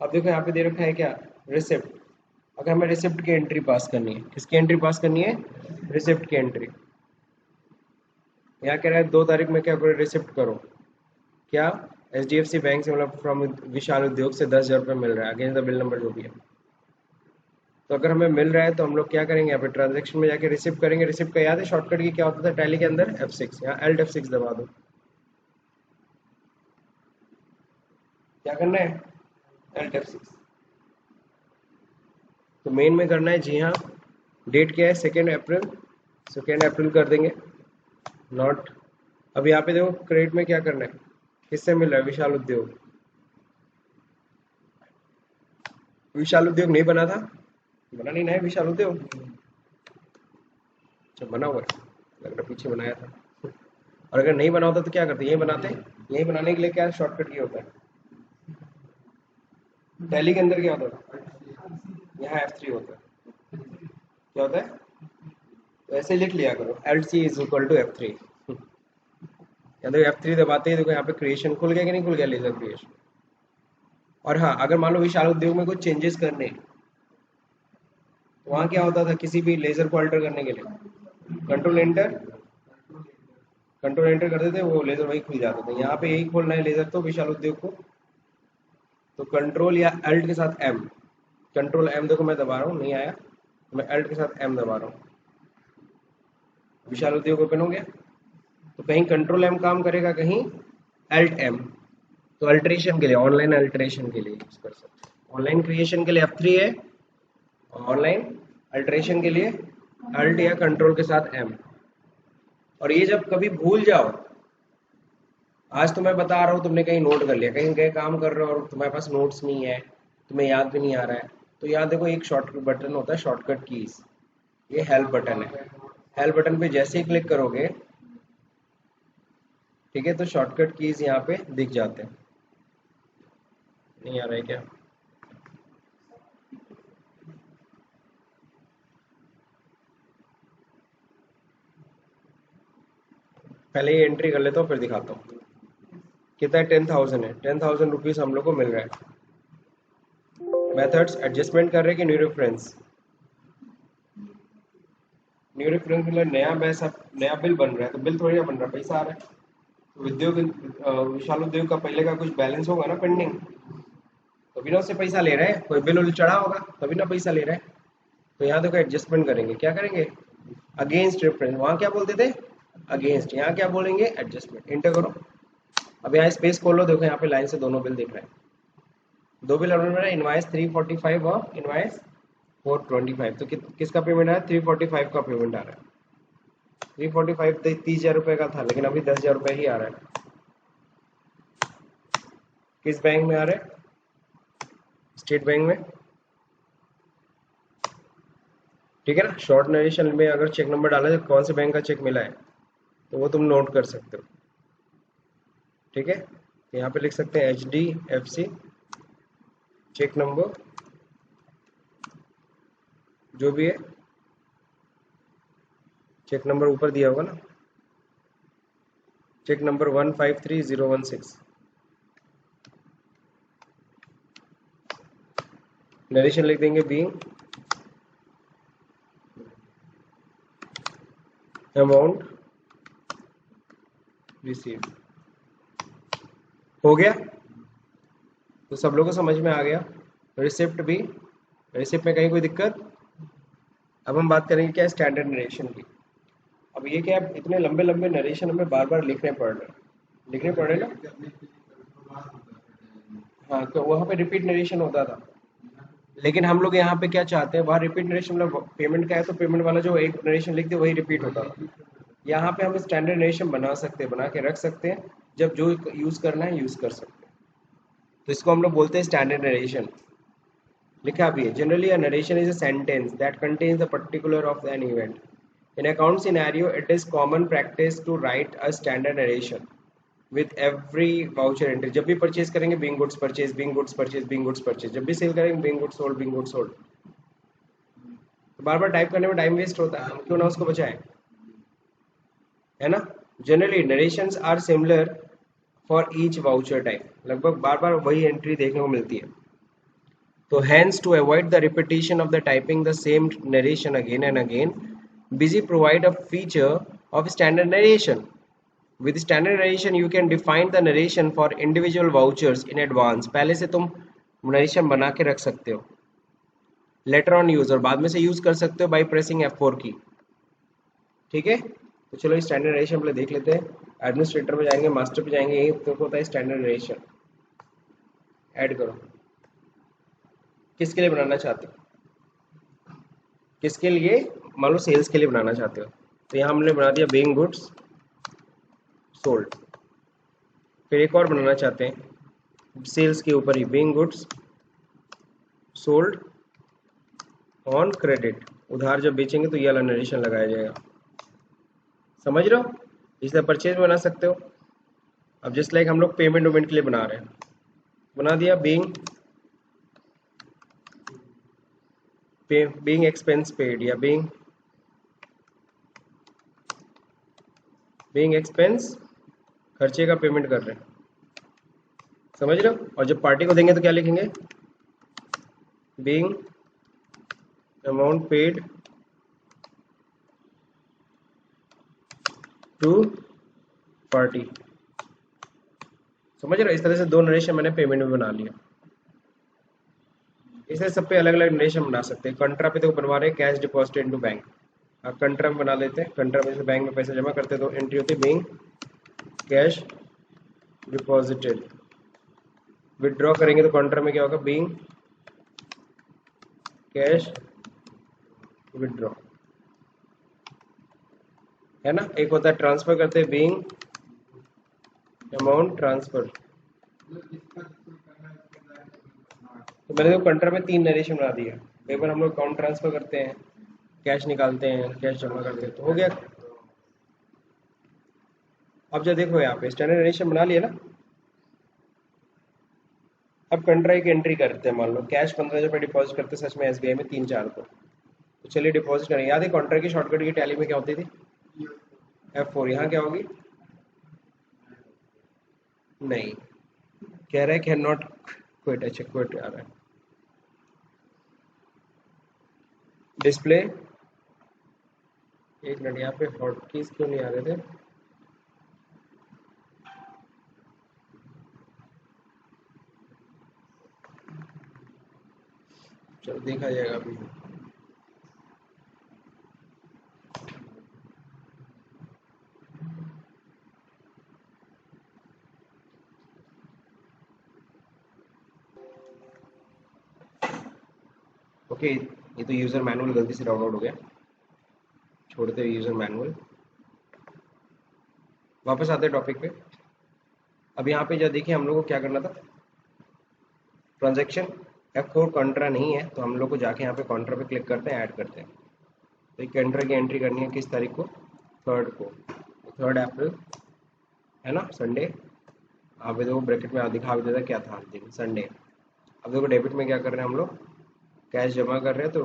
अब देखो यहाँ पे दे रखा है क्या, रिसिप्ट। अगर हमें रिसिप्ट की एंट्री पास करनी है, किसकी एंट्री पास करनी है, रिसिप्ट की एंट्री। यहाँ कह रहा है 2 तारीख में क्या करो, रिसिप्ट करो, क्या, HDFC बैंक से मतलब फ्रॉम विशाल उद्योग से 10,000 रुपये मिल रहा है अगेंस्ट द बिल नंबर जो भी है। तो अगर हमें मिल रहा है तो हम लोग क्या करेंगे, यहाँ पे ट्रांजेक्शन में जाके रिसिप्ट करेंगे। रिसिप्ट का याद है शॉर्टकट की क्या होता था टैली के अंदर, F6, यहाँ Alt F6 दबा दो। क्या करना है, Alt F6। तो मेन में करना है, जी हाँ। डेट क्या है, 2 अप्रैल, 2 अप्रैल कर देंगे, नॉट। अब यहाँ पे देखो क्रेडिट में क्या करना है, किससे मिल रहा है, विशाल उद्योग। विशाल उद्योग नहीं बना था, बना नहीं ना है विशाल उद्योग, अच्छा बना हुआ है, लग रहा पीछे बनाया था। और अगर नहीं बना होता तो क्या करते, यही बनाते। यही बनाने के लिए क्या शॉर्टकट की होता है, टैली के अंदर क्या होता है, यहाँ F3 होता है, क्या होता है, तो ऐसे लिख लिया करो, LC = F3। या तो F3 दबाते ही देखो यहाँ पे क्रिएशन खुल गया कि नहीं खुल गया, लेजर क्रिएशन। और हाँ, अगर मान लो विशाल उद्योग में कुछ चेंजेस करने, तो वहाँ क्या होता था, किसी भी लेजर को अल्टर करने के लिए कंट्रोल एंटर करते थे, वो लेजर वही खुल जाता था। यहाँ पे यही खोलना है लेजर, तो विशाल उद्योग को, तो कंट्रोल या अल्ट के साथ M, कंट्रोल M देखो मैं दबा रहा हूँ, नहीं आया, मैं अल्ट के साथ M दबा रहा हूँ, विशाल उद्योग ओपन हो गया। तो कहीं कंट्रोल एम काम करेगा, कहीं एल्ट एम। तो अल्टरेशन के लिए, ऑनलाइन अल्टरेशन के लिए यूज कर सकते हैं। ऑनलाइन क्रिएशन के लिए F3 है, ऑनलाइन अल्टरेशन के लिए अल्ट या कंट्रोल के साथ एम। और ये जब कभी भूल जाओ, आज तो मैं बता रहा हूँ, तुमने कहीं नोट कर लिया, कहीं कहीं काम कर रहे हो और तुम्हारे पास नोट्स नहीं है, तुम्हें याद भी नहीं आ रहा है, तो यहाँ देखो एक शॉर्टकट बटन होता है, शॉर्टकट कीज। ये हेल्प बटन है। हेल्प बटन पे जैसे ही क्लिक करोगे, ठीक है, तो शॉर्टकट कीज यहाँ पे दिख जाते हैं। नहीं आ रहा है क्या? पहले ये एंट्री कर लेता हूँ फिर दिखाता हूँ। कितना है? 10,000 है। 10,000 रुपीज हम लोग को मिल रहा है। मेथड्स एडजस्टमेंट कर रहे हैं कि न्यू रेफरेंस? न्यू रेफरेंस मतलब नया बिल बन रहा है, तो बिल थोड़ी ना बन रहा है, पैसा आ रहा है। तो विशाल उद्योग का पहले का कुछ बैलेंस होगा ना पेंडिंग, तभी ना उससे पैसा ले रहे हैं। कोई बिल उल चढ़ा होगा तभी ना पैसा ले रहे हैं। तो यहाँ देखो एडजस्टमेंट करेंगे, क्या करेंगे? अगेंस्ट रेफरेंस, वहाँ क्या बोलते थे? अगेंस्ट। यहाँ क्या बोलेंगे? एडजस्टमेंट। इंटर करो। अब यहाँ स्पेस खोलो, देखो यहाँ पे लाइन से दोनों बिल दिख रहे हैं। दो बिल ऑर्डर में इनवाइस 345 और इनवाइस 425। तो किसका पेमेंट आ रहा है? 345 का पेमेंट आ रहा है। 345 30,000 रुपये का था, लेकिन अभी 10,000 रुपये ही आ रहा है। किस बैंक में आ रहा है? स्टेट बैंक में, ठीक है ना। शॉर्ट नरेशन में अगर चेक नंबर डाला है, कौन से बैंक का चेक मिला है, तो वो तुम नोट कर सकते हो, ठीक है। तो यहाँ पे लिख सकते हैं HDFC चेक नंबर जो भी है, चेक नंबर ऊपर दिया होगा ना, चेक नंबर 153016। नरेशन लिख देंगे बीइंग अमाउंट रिसीव। हो गया? तो सब लोगों को समझ में आ गया। रिसिप्ट भी, रिसिप्ट में कहीं कोई दिक्कत? अब हम बात करेंगे क्या? स्टैंडर्ड नरेशन की। अब ये क्या, इतने लंबे लंबे नरेशन हमें बार बार लिखने पड़ रहे ना। हाँ, तो वहाँ पे रिपीट नरेशन होता था, लेकिन हम लोग यहाँ पे क्या चाहते हैं, वहाँ रिपीट नरेशन मतलब पेमेंट का है तो पेमेंट वाला जो एक नरेशन लिख दे वही रिपीट होता था। यहाँ पे हम स्टैंडर्ड नरेशन बना सकते हैं, बना के रख सकते हैं, जब जो यूज़ करना है यूज़ कर सकते हैं। तो इसको हम लोग बोलते हैं स्टैंडर्ड नरेशन। लिखा भी है, generally a narration is a sentence that contains the particular of an event. In account scenario it is common practice to write a standard narration with every voucher entry. जब भी purchase करेंगे being goods purchase, being goods purchase, being goods purchase. जब भी sale करेंगे being goods sold, being goods sold. तो बार बार type करने में टाइम वेस्ट होता है, हम क्यों ना उसको बचाएं, है ना। Generally narrations are similar for each voucher type, लगभग बार बार वही एंट्री देखने को मिलती है। तो hence to avoid the repetition of the typing the same narration again and again, Busy provide a feature of standard narration. With standard narration you can define the narration for individual vouchers in advance. पहले से तुम narration बना के रख सकते हो, later on use, और बाद में से यूज कर सकते हो बाई प्रेसिंग F4 की, ठीक है। तो चलो स्टैंडर्ड नरेशन पहले देख लेते हैं। एडमिनिस्ट्रेटर पे जाएंगे, मास्टर पे जाएंगे, यही तो होता है स्टैंडर्ड नरेशन। ऐड करो। किसके लिए बनाना चाहते हो? किसके लिए? मान लो सेल्स के लिए बनाना चाहते हो, तो यहाँ हमने बना दिया बीइंग गुड्स सोल्ड। फिर एक और बनाना चाहते हैं सेल्स के ऊपर ही, being goods sold on credit. उधार जब बेचेंगे तो ये वाला नरेशन लगाया जाएगा, समझ रहे हो। इसलिए परचेज बना सकते हो। अब जस्ट लाइक हम लोग पेमेंट वेमेंट के लिए बना रहे हैं, बना दिया बीइंग एक्सपेंस पेड या बीइंग एक्सपेंस, खर्चे का पेमेंट कर रहे हैं, समझ रहे हो। और जब पार्टी को देंगे तो क्या लिखेंगे? Being amount paid to party, समझ रहे हो। इस तरह से दो नरेशन मैंने पेमेंट में बना लिया। इसलिए सब पे अलग अलग नरेशन बना सकते हैं। कंट्रा पे तो बनवा रहे हैं कैश डिपॉजिट इनटू बैंक, कंट्रा में बना लेते हैं। कंट्रा में जैसे बैंक में पैसे जमा करते हैं तो एंट्री होती है बीइंग कैश डिपॉजिटेड। विदड्रॉ करेंगे तो कंट्रा में क्या होगा, बीइंग कैश विदड्रॉ, है ना। एक होता है ट्रांसफर करते हैं बीइंग अमाउंट ट्रांसफर। तो मैंने तो कंट्रा में 3 नरेशन बना दिया। एक बार हम लोग अकाउंट ट्रांसफर करते हैं, कैश निकालते हैं, कैश जमा करते हैं, तो हो गया। अब जो देखो यहाँ पे स्टैंडर्ड नरेशन बना लिया ना। अब कंट्रा की एंट्री करते हैं, मान लो कैश 15,000 रुपये डिपॉजिट करते हैं सच में एसबीआई में 3-4 को। तो चलिए डिपॉजिट करें। याद है कॉन्ट्रैक्ट की शॉर्टकट की टैली में क्या होती थी, F4। यहाँ क्या होगी, नहीं कह रहा है कैन नॉट क्विट। अच्छा क्विट आ रहा है। डिस्प्ले, एक मिनट यहाँ पे हॉट कीज क्यों नहीं आ रहे थे। चलो देखा जाएगा अभी। ओके ये तो यूजर मैनुअल गलती से लॉग आउट हो गया, छोड़ते हुए यूजर मैनुअल। वापस आते हैं टॉपिक पे। अब यहाँ पे जब देखिए हम लोग को क्या करना था, ट्रांजेक्शन F4 कॉन्ट्रा नहीं है तो हम लोग को जाके यहाँ पे कॉन्ट्रा पे क्लिक करते हैं, ऐड करते हैं। तो एक कॉन्ट्रा की एंट्री करनी है किस तारीख को, 3rd को, 3rd अप्रैल, है ना, संडे। आप देखो ब्रैकेट में दिखा भी देता क्या था दिन, संडे। अब देखो डेबिट में क्या कर रहे हैं हम लोग, कैश जमा कर रहे हैं। तो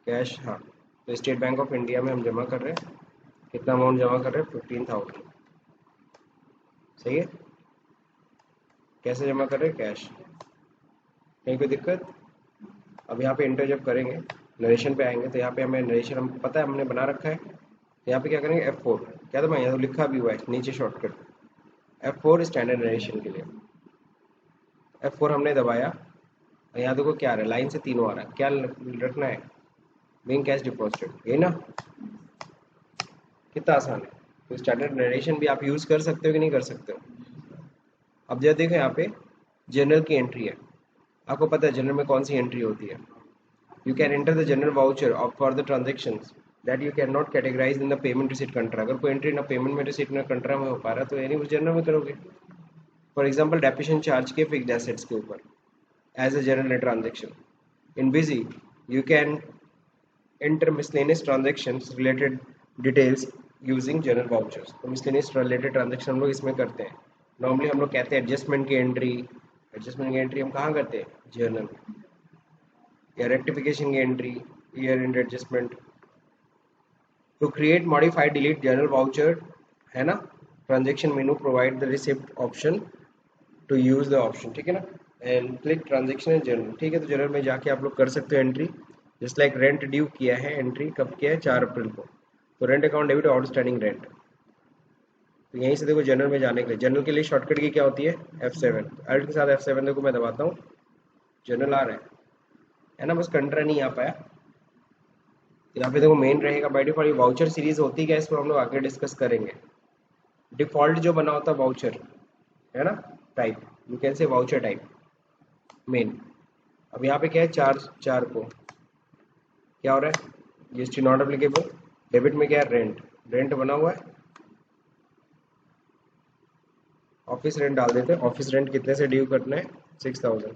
कैश, हाँ, तो स्टेट बैंक ऑफ इंडिया में हम जमा कर रहे हैं। कितना अमाउंट जमा कर रहे हैं, 15,000। सही है। कैसे जमा कर रहे हैं, कैश, कहीं कोई दिक्कत। अब यहाँ पे इंटर जब करेंगे, नरेशन पे आएंगे तो यहाँ पे हमें नरेशन हमको पता है, हमने बना रखा है। तो यहाँ पे क्या करेंगे, F4। क्या था, मैं यहाँ तो लिखा भी हुआ है नीचे शॉर्टकट, F4 स्टैंडर्ड नरेशन के लिए। F4 हमने दबाया और यहाँ देखो क्या आ रहा है, लाइन से तीनों आ रहा है। क्या रखना है, बीइंग कैश डिपॉजिटेड, यही ना। कितना आसान है। तो स्टैंडर्ड नरेशन भी आप यूज़ कर सकते हो कि नहीं कर सकते हो। अब जब देखो यहाँ पे जनरल की एंट्री है, आपको पता है जनरल में कौन सी एंट्री होती है। You can enter the journal voucher of for the transactions that you can not categorise in the payment receipt contra. अगर कोई एंट्री ना पेमेंट में रिसीट ना कंट्रा में हो पा रहा तो यानी उस जनरल में करोगे। फॉर एग्जाम्पल डेप्रिसिएशन चार्ज के फिक्स्ड एसेट्स के ऊपर as a journal transaction. In Busy you can enter miscellaneous transactions related details using journal vouchers. तो मिसलेनियस रिलेटेड ट्रांजेक्शन हम लोग इसमें करते हैं। नॉर्मली हम लोग कहते हैं एडजस्टमेंट की एंट्री, एडजस्टमेंट की एंट्री हम कहाँ करते हैं, जर्नल। या रेक्टिफिकेशन की entry, year end adjustment. To create modified delete journal voucher, है ना। Transaction menu provide the receipt option to use the option, ठीक है ना। And click transaction in journal, ठीक है। तो जनरल में जाके आप लोग कर सकते हो entry. Just like rent due किया है, एंट्री कब किया है, 4 अप्रैल को। तो rent account debit outstanding rent. तो यहीं से देखो जनरल में जाने के लिए, जनरल के लिए शॉर्टकट की क्या होती है, F7। अल्ट के साथ F7 देखो मैं दबाता हूँ, जनरल आ रहा है ना। बस कंट्रा नहीं आ पाया। यहाँ पे देखो मेन रहेगा बाय डिफॉल्ट। वाउचर सीरीज होती क्या है, इसको हम लोग आगे डिस्कस करेंगे। डिफॉल्ट जो बना होता है वाउचर, है ना, type, you can say voucher type main. अब यहाँ पे क्या है, 4/4 को क्या हो रहा है, जीएसटी नॉट एप्लीकेबल। डेबिट में क्या है, रेंट, रेंट बना हुआ है। ऑफिस रेंट डाल देते हैं। ऑफिस रेंट कितने से ड्यू करना है, 6,000।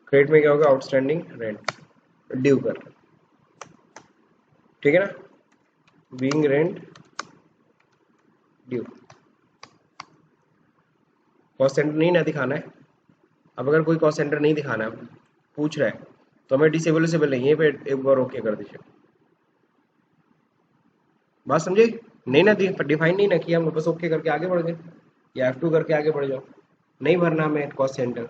क्रेडिट में क्या होगा, आउटस्टैंडिंग रेंट ड्यू कर, ठीक है ना, being rent due. Cost centre नहीं ना दिखाना है। अब अगर कोई कॉस्ट सेंटर नहीं दिखाना है, पूछ रहा है, तो हमें डिसेबल से पहले यहीं पे एक बार ओके कर दीजिए। बात समझे, नहीं ना डिफाइन नहीं ना किया हम, बस ओके करके आगे बढ़ गए, या F2 करके आगे बढ़ जाओ। नहीं भरना हमें कॉस्ट सेंटर।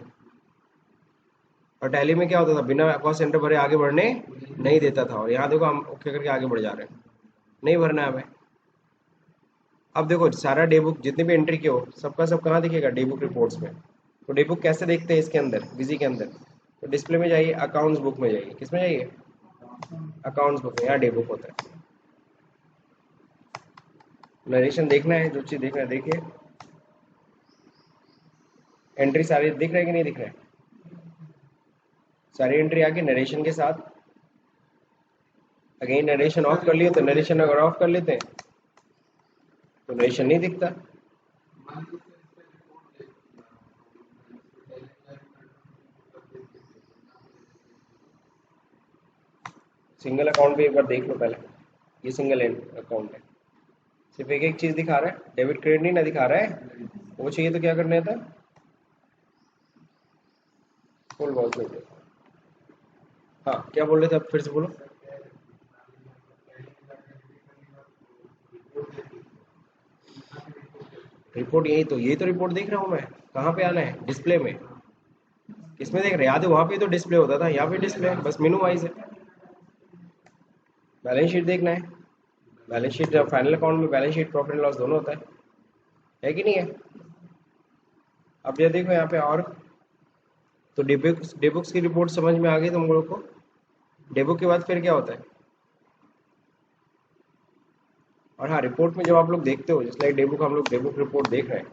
और टैली में क्या होता था, बिना कॉस्ट सेंटर भरे आगे बढ़ने नहीं देता था। और यहाँ देखो हम ओके करके आगे बढ़ जा रहे हैं, नहीं भरना है हमें। अब देखो सारा डे बुक जितने भी एंट्री के हो, सबका सब कहाँ दिखेगा, डे बुक रिपोर्ट्स में। तो डे बुक कैसे देखते हैं, इसके अंदर बिजी के अंदर। तो डिस्प्ले में जाइए, अकाउंट्स बुक में जाइए, किस में जाइए, अकाउंट्स बुक में यहाँ डे बुक होता है। नरेशन देखना है, जो चीज़ देखना है देखिए। एंट्री सारी दिख रहा है कि नहीं दिख रहा है? सारी एंट्री आके नरेशन के साथ। अगेन नरेशन ऑफ कर लिए तो नरेशन अगर ऑफ कर लेते हैं तो नरेशन नहीं दिखता। सिंगल अकाउंट भी एक बार देख लो पहले। ये सिंगल अकाउंट है, सिर्फ एक एक चीज दिखा रहा है, डेबिट क्रेडिट नहीं ना दिखा रहा है। वो चाहिए तो क्या करना था, फुल वॉच में। हाँ क्या बोल रहे थे आप, फिर से बोलो। रिपोर्ट यही तो, यही तो रिपोर्ट देख रहा हूँ मैं। कहाँ पे आना है, डिस्प्ले में। किसमें देख रहे, याद है वहां पे तो डिस्प्ले होता था, यहाँ पे डिस्प्ले है, बस मेनू वाइज है। बैलेंस शीट देखना है, बैलेंस शीट फाइनल अकाउंट में balance sheet profit and loss दोनों होता है कि नहीं है? अब ये देखो यहाँ पे, और तो डेबुक्स की रिपोर्ट समझ में आ गई तुम लोग को। डेबुक के बाद फिर क्या होता है? और हाँ, रिपोर्ट में जब आप लोग देखते हो, जिस लाइक डेबुक, हम लोग डेबुक रिपोर्ट देख रहे हैं,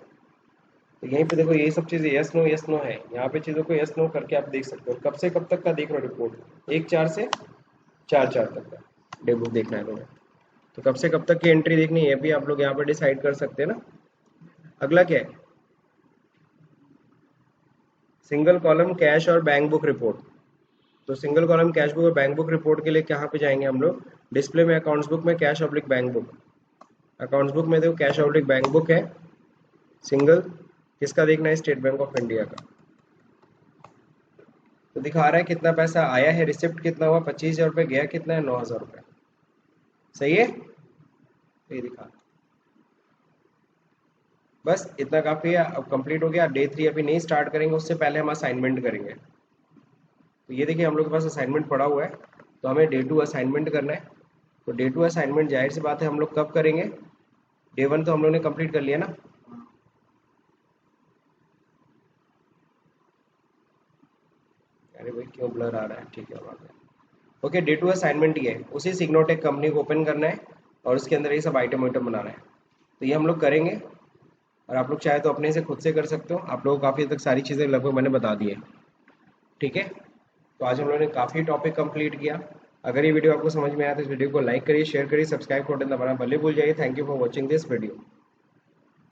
तो यहीं पे देखो ये सब चीज़ें यस नो है। यहाँ पे चीज़ों को यस नो करके आप देख सकते हो। कब से कब तक का देख रहे हो रिपोर्ट? 1/4 से 4/4 तक का डेबुक देखना है तुम्हें। तो कब से कब तक की एंट्री देखनी है, ये भी आप लोग यहाँ पर डिसाइड कर सकते हैं ना। अगला क्या है, सिंगल कॉलम कैश और बैंक बुक रिपोर्ट। तो सिंगल कॉलम कैश बुक और बैंक बुक रिपोर्ट के लिए कहाँ पे जाएंगे हम लोग? डिस्प्ले में अकाउंट्स बुक में cash oblique bank book. Accounts book में देखो कैश ऑब्लिक बैंक बुक है सिंगल। किसका देखना है? स्टेट बैंक ऑफ इंडिया का। तो दिखा रहा है कितना पैसा आया है, रिसिप्ट कितना हुआ, 25,000 रुपये, गया कितना है, 9,000 रुपये। सही है, ये दिखा। बस इतना काफ़ी है, अब कंप्लीट हो गया। डे 3 अभी नहीं स्टार्ट करेंगे, उससे पहले हम असाइनमेंट करेंगे। तो ये देखिए हम लोग के पास असाइनमेंट पड़ा हुआ है, तो हमें डे 2 असाइनमेंट करना है। तो डे 2 असाइनमेंट जाहिर सी बात है हम लोग कब करेंगे? डे 1 तो हम लोग ने कंप्लीट कर लिया ना। अरे भाई क्यों ब्लर आ रहा है, ठीक है बात है। ओके, डे 2 असाइनमेंट ही है, उसी सिग्नोटेक कंपनी को ओपन करना है और उसके अंदर ये सब आइटम वाइटम बनाना है। तो ये हम लोग करेंगे, और आप लोग चाहे तो अपने से खुद से कर सकते हो। आप लोगों को काफ़ी हद तक सारी चीज़ें लगभग मैंने बता दी है, ठीक है। तो आज हम लोगों ने काफ़ी टॉपिक कंप्लीट किया। अगर ये वीडियो आपको समझ में आया तो इस वीडियो को लाइक करिए, शेयर करिए, सब्सक्राइब बटन दबाना भले भूल जाइए। Thank you for watching this video.